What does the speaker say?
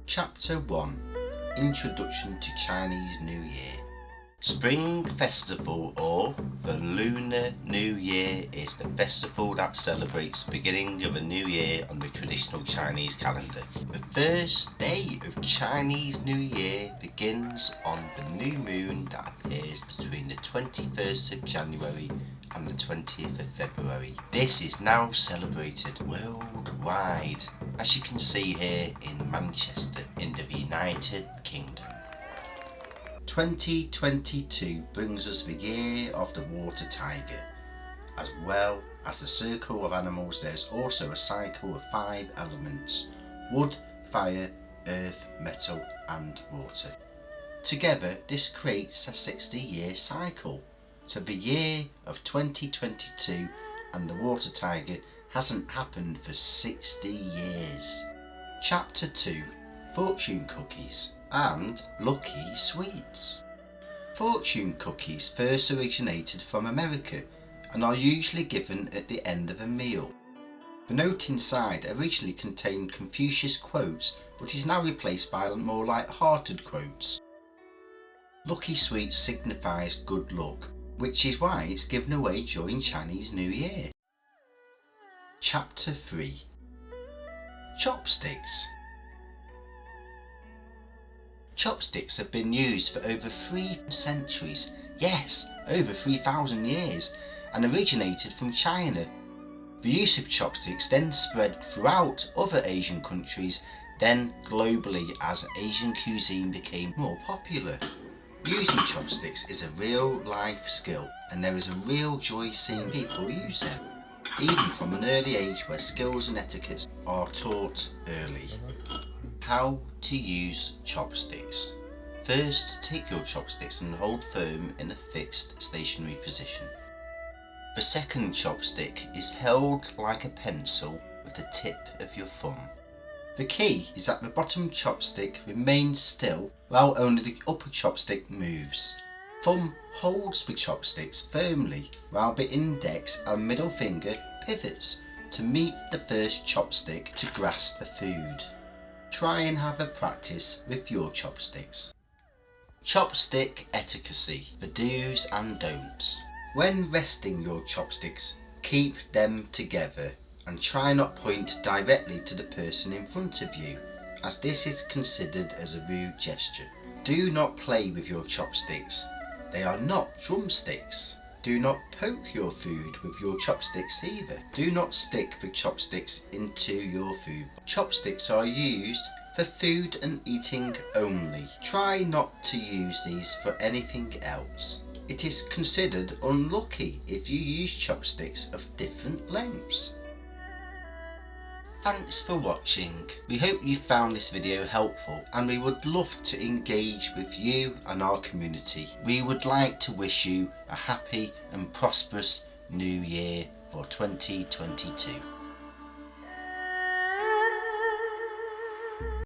Chapter 1 Introduction to Chinese New Year. Spring Festival, or the Lunar New Year, is the festival that celebrates the beginning of a new year on the traditional Chinese calendar. The first day of Chinese New Year begins on the new moon that appears between the 21st of January and the 20th of February. This is now celebrated worldwide, as you can see here in Manchester in the United Kingdom. 2022 brings us the year of the water tiger. As well as the circle of animals, there is also a cycle of 5 elements: wood, fire, earth, metal and water. Together this creates a 60-year cycle. So the year of 2022 and the water tiger hasn't happened for 60 years. Chapter 2 Fortune Cookies and Lucky Sweets. Fortune cookies first originated from America and are usually given at the end of a meal. The note inside originally contained Confucius quotes, but is now replaced by more light-hearted quotes. Lucky Sweets signifies good luck, which is why it's given away during Chinese New Year. Chapter 3 Chopsticks. Chopsticks have been used for over 3 centuries, yes, over 3,000 years, and originated from China. The use of chopsticks then spread throughout other Asian countries, then globally as Asian cuisine became more popular. Using chopsticks is a real life skill, and there is a real joy seeing people use them, even from an early age where skills and etiquette are taught early. How to use chopsticks. First, take your chopsticks and hold firm in a fixed stationary position. The second chopstick is held like a pencil with the tip of your thumb. The key is that the bottom chopstick remains still while only the upper chopstick moves. Thumb holds the chopsticks firmly while the index and middle finger pivots to meet the first chopstick to grasp the food. Try and have a practice with your chopsticks. Chopstick etiquette, the do's and don'ts. When resting your chopsticks, keep them together and try not point directly to the person in front of you, as this is considered as a rude gesture. Do not play with your chopsticks. They are not drumsticks. Do not poke your food with your chopsticks either. Do not stick the chopsticks into your food. Chopsticks are used for food and eating only. Try not to use these for anything else. It is considered unlucky if you use chopsticks of different lengths. Thanks for watching. We hope you found this video helpful, and we would love to engage with you and our community. We would like to wish you a happy and prosperous new year for 2022.